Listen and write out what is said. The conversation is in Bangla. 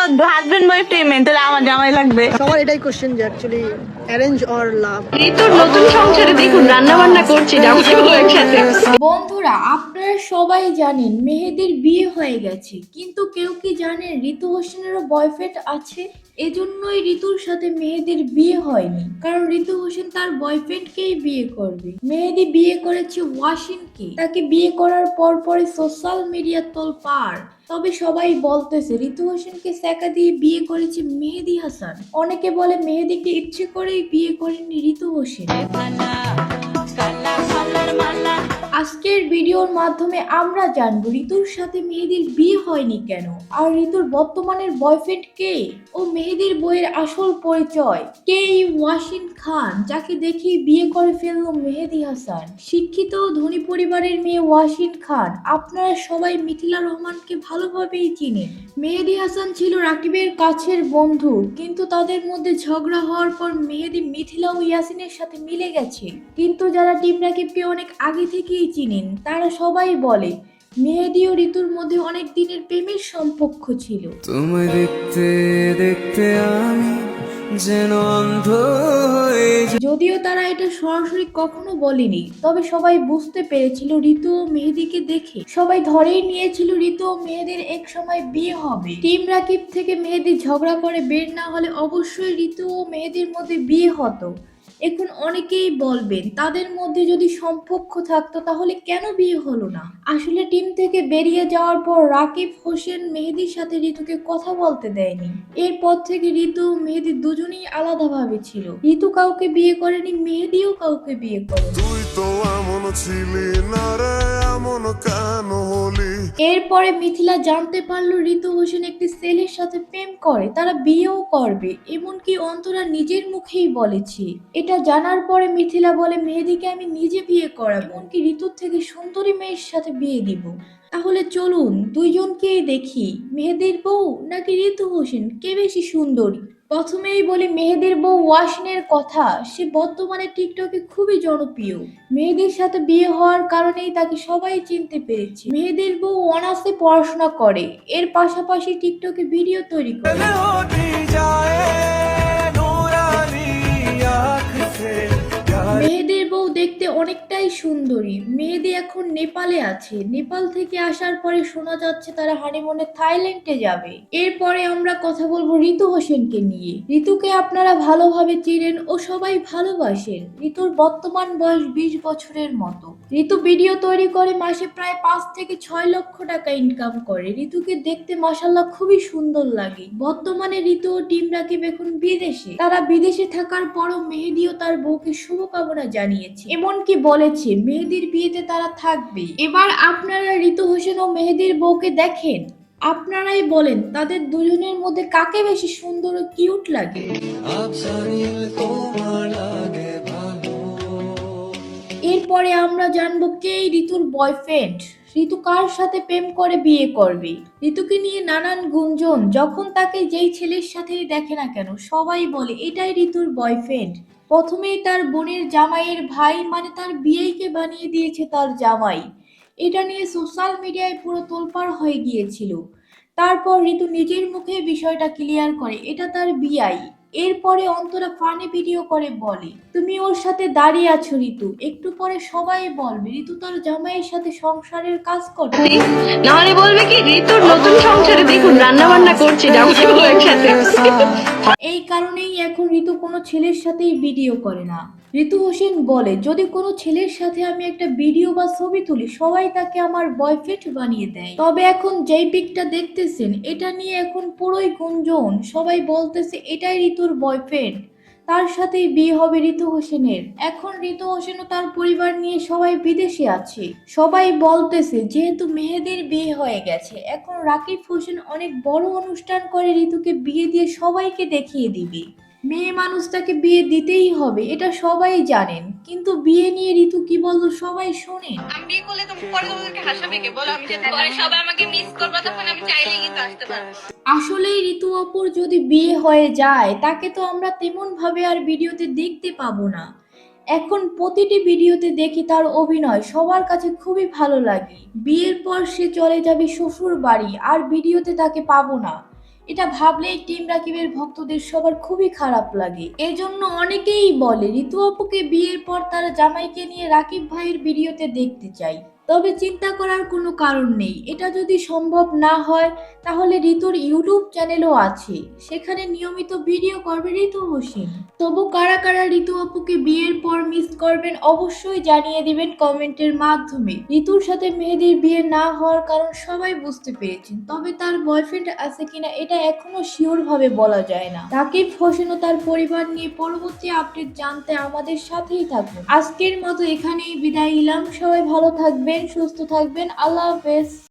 হাজবেন্ড ওয়াইফ পেমেন্ট, তাহলে আমার জামাই লাগবে। সবার এটাই কোশ্চেন যে অ্যাকচুয়ালি অ্যারেঞ্জ অর লাভ। ঋতুর নতুন সংসারে দেখুন রান্না বান্না করছি একসাথে। বন্ধুরা, আপনারা সবাই জানেন মেহেদীর বিয়ে হয়ে গেছে, কিন্তু কেউ কি জানেন ঋতু হোসেনেরও বয়ফ্রেন্ড আছে? এজন্যই ঋতুর সাথে মেহেদীর বিয়ে হয়নি, কারণ ঋতু হোসেন তার বয়ফ্রেন্ডকেই বিয়ে করবে। মেহেদী বিয়ে করেছে ওয়াসিমকে। তাকে বিয়ে করার পরে সোশ্যাল মিডিয়া তোলপাড়। তবে সবাই বলতেছে ঋতু হোসেনকে সেকা দিয়ে বিয়ে করেছে মেহেদী হাসান। অনেকে বলে মেহেদীকে ইচ্ছে করেই বিয়ে করেনি ঋতু হোসেন। আজকের ভিডিওর মাধ্যমে আমরা জানবো ঋতুর সাথে মেহেদীর বিয়ে হয়নি কেন, আর ঋতুর বর্তমানের বয়ফ্রেন্ড কে, ও মেহেদীর বইয়ের আসল পরিচয় কে। এই ওয়াসিম খান, যাকে দেখেই বিয়ে করে ফেললো মেহেদী হাসান। শিক্ষিত ও ধনী পরিবারের মেয়ে ওয়াসিম খান। আপনারা সবাই মিথিলা রহমানকে ভালোভাবেই চিনেন। মেহেদী হাসান ছিল রাকিবের কাছের বন্ধু, কিন্তু তাদের মধ্যে ঝগড়া হওয়ার পর মেহেদী মিথিলা ও ইয়াসিনের সাথে মিলে গেছে। কিন্তু যারা টিম রাকিবকে অনেক আগে থেকেই চিনেন, তারা সবাই বলে মেহেদী ও ঋতুর মধ্যে অনেক দিনের প্রেমের সম্পর্ক ছিল। তোমায় দেখতে দেখতে আমি যেন অন্ধ হয়ে যাই। যদিও তারা এটা সরাসরি কখনো বলেনি, তবে সবাই বুঝতে পেরেছিল ঋতু ও মেহেদীকে দেখে। সবাই ধরেই নিয়েছিল ঋতু ও মেহেদীর এক সময় বিয়ে হবে। টিম রাকিব থেকে মেহেদী ঝগড়া করে বের না হলে অবশ্যই ঋতু ও মেহেদীর মধ্যে বিয়ে হতো। এখন অনেকেই বলবেন তাদের মধ্যে যদি সম্পর্ক থাকতো তাহলে কেন বিয়ে হলো না। আসলে টিম থেকে বেরিয়ে যাওয়ার পর রাকিব হোসেন মেহেদীর সাথে ঋতুকে কথা বলতে দেয়নি। এরপর থেকে ঋতু ও মেহেদী দুজনেই আলাদাভাবে ছিল। ঋতু কাউকে বিয়ে করেনি, মেহেদীও কাউকে বিয়ে করেনি। তুই তো এমন ছিলি না রে, এমন কেন হলি? এরপরে মিথিলা জানতে পারলো ঋতু হোসেন একটি ছেলের সাথে প্রেম করে, তারা বিয়েও করবে, এমনকি অন্তরা নিজের মুখেই বলেছে। এটা জানার পরে মিথিলা বলে মেহেদীকে আমি নিজে বিয়ে করাবো, এমনকি ঋতুর থেকে সুন্দরী মেয়ের সাথে বিয়ে দিব। তাহলে চলুন দুইজনকেই দেখি, মেহেদীর বউ নাকি ঋতু হোসেন, কে বেশি সুন্দরী। প্রথমেই বলি মেহেদীর বউ ওয়াসিনের কথা। সে বর্তমানে টিকটকে খুবই জনপ্রিয়। মেহেদীর সাথে বিয়ে হওয়ার কারণেই তাকে সবাই চিনতে পেরেছে। মেহেদীর বউ অনার্সে পড়াশোনা করে, এর পাশাপাশি টিকটকে ভিডিও তৈরি করে। মেহেদীর বউ দেখতে অনেকটাই সুন্দরী। মেহেদী এখন নেপালে আছে। নেপাল থেকে আসার পরে শোনা যাচ্ছে তারা হানিমুনে থাইল্যান্ডে যাবে। এরপরে আমরা কথা বলবো ঋতু হোসেনকে নিয়ে। ঋতুকে আপনারা ভালোভাবে চিনেন ও সবাই ভালোবাসেন। ঋতুর বর্তমান বয়স 20 বছরের মতো। ঋতু ভিডিও তৈরি করে মাসে প্রায় 5 থেকে 6 লক্ষ টাকা ইনকাম করে। ঋতুকে দেখতে মাশাআল্লাহ খুবই সুন্দর লাগে। বর্তমানে ঋতু ও টিম রাকিব এখন বিদেশে। তারা বিদেশে থাকার পরও মেহেদী ও তার বউকে শুভকামনা জানিয়েছে, এমনকি বলেছে মেহেদীর বিয়েতে তারা থাকবে। এবার আপনারা ঋতু হোসেন ও মেহেদীর বউকে দেখেন, আপনারাই বলেন তাদের দুজনের মধ্যে কাকে বেশি সুন্দর ও কিউট লাগে। এরপরে আমরা জানবো কে ঋতুর বয়ফ্রেন্ড। ঋতু কার সাথে প্রেম করে বিয়ে করবে। ঋতুকে নিয়ে নানান গুঞ্জন। যখন তাকে যেই ছেলের সাথেই দেখে না কেন, সবাই বলে এটাই ঋতুর বয়ফ্রেন্ড। প্রথমেই তার বোনের জামাইয়ের ভাই, মানে তার বিয়েকে বানিয়ে দিয়েছে তার জামাই। এটা নিয়ে সোশ্যাল মিডিয়ায় পুরো তোলপাড় হয়ে গিয়েছিল। তারপর ঋতু নিজের মুখে বিষয়টা ক্লিয়ার করে এটা তার বিয়াই। এরপরে অন্তরা ফানি ভিডিও করে বলে তুমি ওর সাথে দাঁড়িয়ে আছো ঋতু, একটু পরে সবাই বলবে ঋতু তার জামাইয়ের সাথে সংসারের কাজ করছে। নাহলে বলবে কি ঋতুর নতুন সংসারে দেখুন রান্না বান্না করছি একসাথে। এই কারণেই এখন ঋতু কোনো ছেলের সাথেই ভিডিও করে না। ঋতু হোসেন বলে যদি কোনো ছেলের সাথে আমি একটা ভিডিও বা ছবি তুলি, সবাই তাকে আমার বয়ফ্রেন্ড বানিয়ে দেয়। তবে এখন যেই পিকটা দেখতেছেন, এটা নিয়ে এখন পুরোই গুঞ্জন। সবাই বলতেছে এটাই ঋতুর বয়ফ্রেন্ড, তার সাথেই বিয়ে হবে ঋতু হোসেনের। এখন ঋতু হোসেন ও তার পরিবার নিয়ে সবাই বিদেশে আছে। সবাই বলতেছে যেহেতু মেহেদীর বিয়ে হয়ে গেছে, এখন রাকিব হোসেন অনেক বড় অনুষ্ঠান করে ঋতুকে বিয়ে দিয়ে সবাইকে দেখিয়ে দিবে। মেয়ে মানুষটাকে বিয়ে দিতেই হবে, এটা সবাই জানেন। কিন্তু বিয়ে নিয়ে ঋতু কি বললো সবাই শোনেন। আমি বিয়ে করলে তো পরে তোমাদেরকে হাসাবে কে বলো, আমি যেতে পরে সবাই আমাকে মিস করবে, তখন আমি চাইলেই কিন্তু আসতে পারবো। আসলেই ঋতু অপুর যদি বিয়ে হয়ে যায়, তাকে তো আমরা তেমন ভাবে আর ভিডিওতে দেখতে পাবো না। এখন প্রতিটি ভিডিওতে দেখি তার অভিনয় সবার কাছে খুবই ভালো লাগে। বিয়ের পর সে চলে যাবে শ্বশুর বাড়ি, আর ভিডিওতে তাকে পাবো না। এটা ভাবলেই টিম রাকিবের ভক্তদের সবার খুবই খারাপ লাগে। এজন্য অনেকেই বলে ঋতু আপুকে বিয়ের পর তার জামাইকে নিয়ে রাকিব ভাইয়ের ভিডিওতে দেখতে চাই। তবে চিন্তা করার কোনো কারণ নেই, এটা যদি সম্ভব না হয় তাহলে ঋতুর ইউটিউব চ্যানেলও আছে, সেখানে নিয়মিত ভিডিও করবে ঋতু হোসেন। তবু কারা কারা ঋতু আপুকে বিয়ের পর মিস করবেন অবশ্যই জানিয়ে দিবেন কমেন্টের মাধ্যমে। ঋতুর সাথে মেহেদীর বিয়ে না হওয়ার কারণ সবাই বুঝতে পেরেছেন, তবে তার বয়ফ্রেন্ড আছে কিনা এটা এখনো শিওর ভাবে বলা যায় না। রাকিব হোসেন ও তার পরিবার নিয়ে পরবর্তী আপডেট জানতে আমাদের সাথেই থাকুন। আজকের মতো এখানেই বিদায় নিলাম, সবাই ভালো থাকবেন, সুস্থ থাকবেন, আল্লাহ হাফেজ।